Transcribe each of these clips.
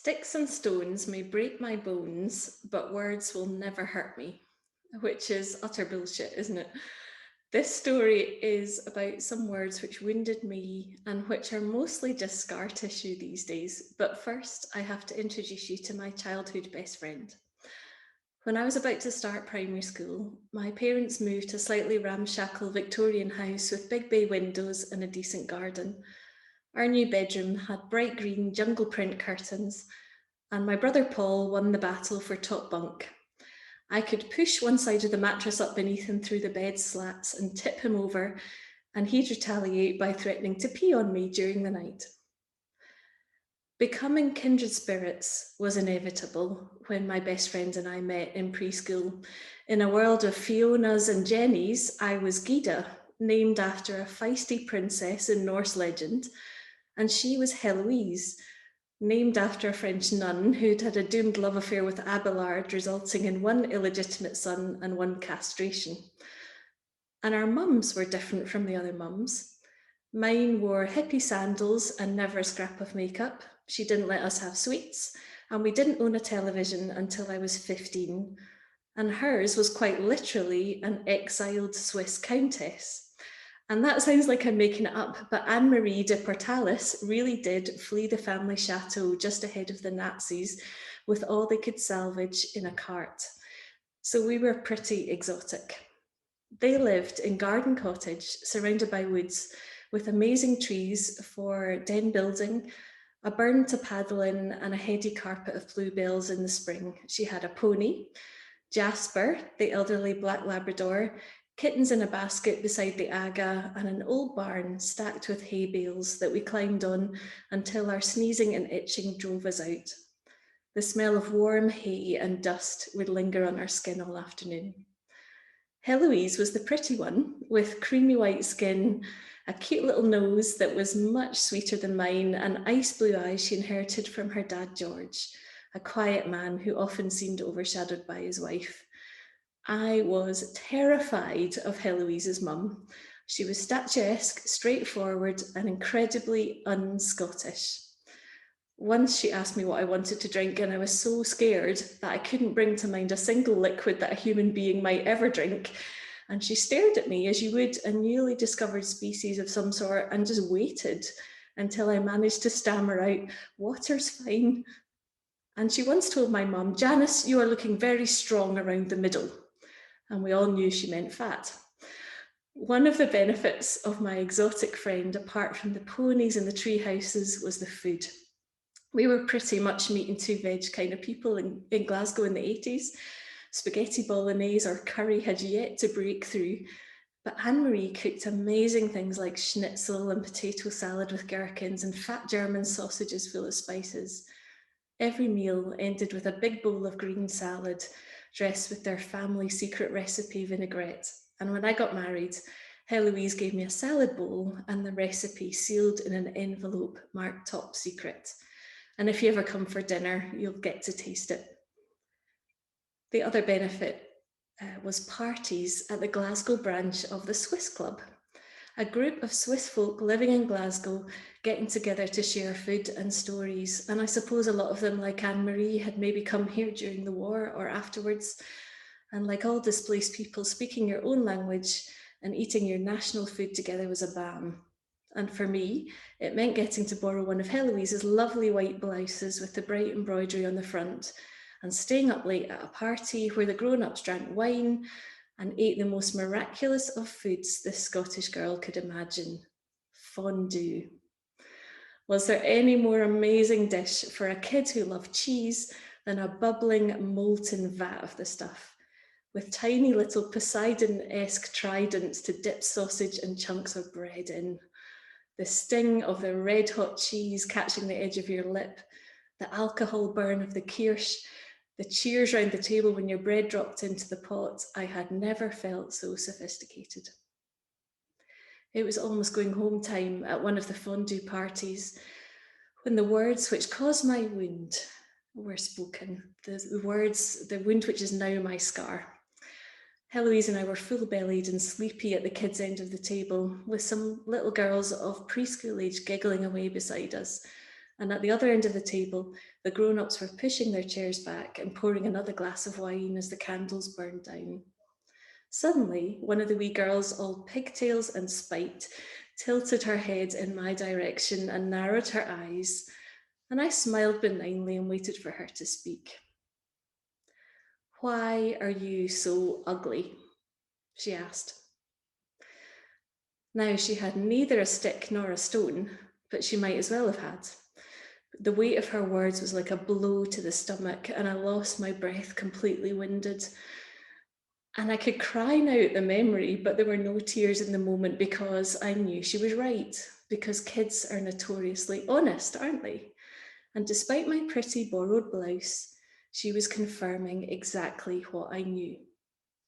Sticks and stones may break my bones, but words will never hurt me, which is utter bullshit, isn't it? This story is about some words which wounded me and which are mostly just scar tissue these days. But first, I have to introduce you to my childhood best friend. When I was about to start primary school, my parents moved to a slightly ramshackle Victorian house with big bay windows and a decent garden. Our new bedroom had bright green jungle print curtains, and my brother Paul won the battle for top bunk. I could push one side of the mattress up beneath him through the bed slats and tip him over, and he'd retaliate by threatening to pee on me during the night. Becoming kindred spirits was inevitable when my best friend and I met in preschool. In a world of Fionas and Jennies, I was Gyda, named after a feisty princess in Norse legend, and she was Heloise, named after a French nun who'd had a doomed love affair with Abelard, resulting in one illegitimate son and one castration. And our mums were different from the other mums. Mine wore hippie sandals and never a scrap of makeup. She didn't let us have sweets, and we didn't own a television until I was 15. And hers was quite literally an exiled Swiss countess. And that sounds like I'm making it up, but Anne-Marie de Portalis really did flee the family chateau just ahead of the Nazis with all they could salvage in a cart. So we were pretty exotic. They lived in Garden Cottage, surrounded by woods, with amazing trees for den building, a burn to paddle in, and a heady carpet of bluebells in the spring. She had a pony, Jasper, the elderly black Labrador, kittens in a basket beside the aga, and an old barn stacked with hay bales that we climbed on until our sneezing and itching drove us out. The smell of warm hay and dust would linger on our skin all afternoon. Heloise was the pretty one, with creamy white skin, a cute little nose that was much sweeter than mine, and ice blue eyes she inherited from her dad George, a quiet man who often seemed overshadowed by his wife. I was terrified of Heloise's mum. She was statuesque, straightforward, and incredibly un-Scottish. Once she asked me what I wanted to drink, and I was so scared that I couldn't bring to mind a single liquid that a human being might ever drink. And she stared at me as you would a newly discovered species of some sort and just waited until I managed to stammer out, "Water's fine." And she once told my mum, "Janice, you are looking very strong around the middle." And we all knew she meant fat. One of the benefits of my exotic friend, apart from the ponies and the tree houses, was the food. We were pretty much meat and two veg kind of people in Glasgow in the 80s. Spaghetti bolognese or curry had yet to break through, but Anne-Marie cooked amazing things like schnitzel and potato salad with gherkins and fat German sausages full of spices. Every meal ended with a big bowl of green salad dressed with their family secret recipe vinaigrette. And when I got married, Heloise gave me a salad bowl and the recipe sealed in an envelope marked top secret. And if you ever come for dinner, you'll get to taste it. The other benefit was parties at the Glasgow branch of the Swiss Club, a group of Swiss folk living in Glasgow getting together to share food and stories. And I suppose a lot of them, like Anne-Marie, had maybe come here during the war or afterwards. And like all displaced people, speaking your own language and eating your national food together was a balm. And for me, it meant getting to borrow one of Heloise's lovely white blouses with the bright embroidery on the front and staying up late at a party where the grown-ups drank wine and ate the most miraculous of foods this Scottish girl could imagine: fondue. Was there any more amazing dish for a kid who loved cheese than a bubbling, molten vat of the stuff, with tiny little Poseidon-esque tridents to dip sausage and chunks of bread in? The sting of the red-hot cheese catching the edge of your lip, the alcohol burn of the kirsch, the cheers round the table when your bread dropped into the pot. I had never felt so sophisticated. It was almost going home time at one of the fondue parties when the words which caused my wound were spoken, the wound which is now my scar. Heloise and I were full-bellied and sleepy at the kids' end of the table, with some little girls of preschool age giggling away beside us. And at the other end of the table, the grown-ups were pushing their chairs back and pouring another glass of wine as the candles burned down. Suddenly, one of the wee girls, all pigtails and spite, tilted her head in my direction and narrowed her eyes, and I smiled benignly and waited for her to speak. "Why are you so ugly?" she asked. Now, she had neither a stick nor a stone, but she might as well have had. The weight of her words was like a blow to the stomach, and I lost my breath, completely winded. And I could cry now at the memory, but there were no tears in the moment because I knew she was right, because kids are notoriously honest, aren't they? And despite my pretty borrowed blouse, she was confirming exactly what I knew.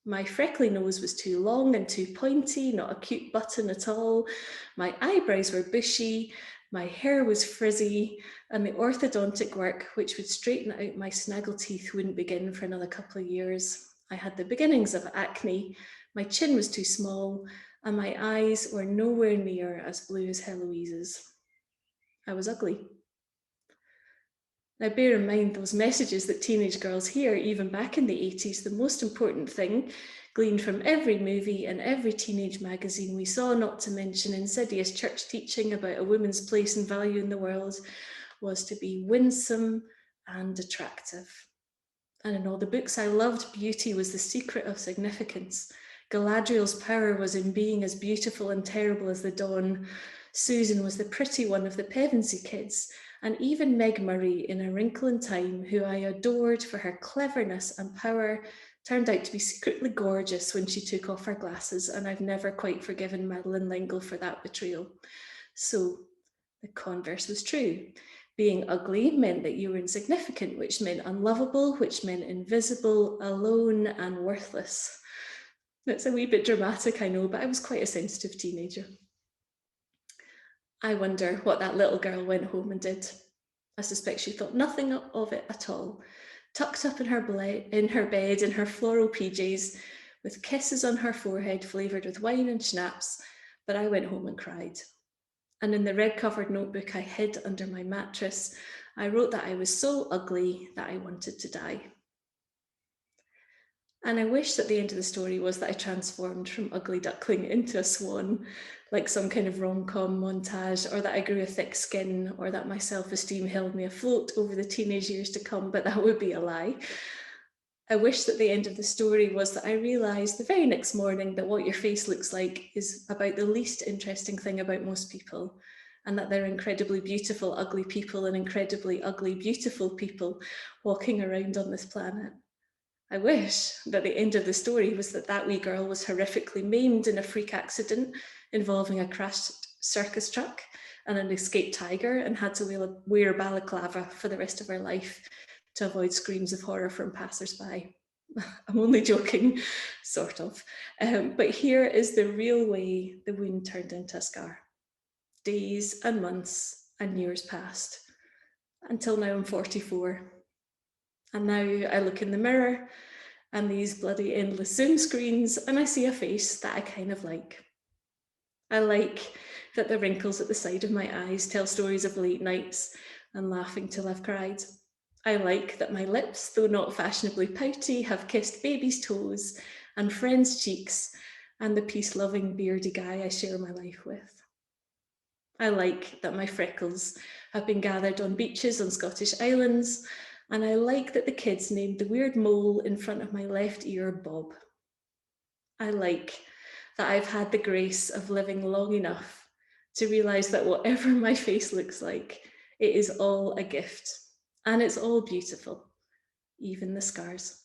My freckly nose was too long and too pointy, not a cute button at all. My eyebrows were bushy, my hair was frizzy, and the orthodontic work, which would straighten out my snaggle teeth, wouldn't begin for another couple of years. I had the beginnings of acne, my chin was too small, and my eyes were nowhere near as blue as Heloise's. I was ugly. Now, bear in mind those messages that teenage girls hear, even back in the 80s, the most important thing, gleaned from every movie and every teenage magazine we saw, not to mention insidious church teaching about a woman's place and value in the world, was to be winsome and attractive. And in all the books I loved, beauty was the secret of significance. Galadriel's power was in being as beautiful and terrible as the dawn. Susan was the pretty one of the Pevensey kids, and even Meg Murray in A Wrinkle in Time, who I adored for her cleverness and power, turned out to be secretly gorgeous when she took off her glasses, and I've never quite forgiven Madeleine L'Engle for that betrayal. So the converse was true. Being ugly meant that you were insignificant, which meant unlovable, which meant invisible, alone, and worthless. That's a wee bit dramatic, I know, but I was quite a sensitive teenager. I wonder what that little girl went home and did. I suspect she thought nothing of it at all, tucked up in her bed in her floral PJs, with kisses on her forehead flavoured with wine and schnapps, but I went home and cried. And in the red-covered notebook I hid under my mattress, I wrote that I was so ugly that I wanted to die. And I wish that the end of the story was that I transformed from ugly duckling into a swan, like some kind of rom-com montage, or that I grew a thick skin, or that my self-esteem held me afloat over the teenage years to come, but that would be a lie. I wish that the end of the story was that I realised the very next morning that what your face looks like is about the least interesting thing about most people, and that they're incredibly beautiful, ugly people and incredibly ugly, beautiful people walking around on this planet. I wish that the end of the story was that that wee girl was horrifically maimed in a freak accident involving a crashed circus truck and an escaped tiger and had to wear a balaclava for the rest of her life to avoid screams of horror from passers-by. I'm only joking, sort of. But here is the real way the wound turned into a scar. Days and months and years passed, until now I'm 44. And now I look in the mirror and these bloody endless Zoom screens, and I see a face that I kind of like. I like that the wrinkles at the side of my eyes tell stories of late nights and laughing till I've cried. I like that my lips, though not fashionably pouty, have kissed baby's toes and friends' cheeks and the peace-loving beardy guy I share my life with. I like that my freckles have been gathered on beaches on Scottish islands, and I like that the kids named the weird mole in front of my left ear Bob. I like that I've had the grace of living long enough to realise that whatever my face looks like, it is all a gift, and it's all beautiful, even the scars.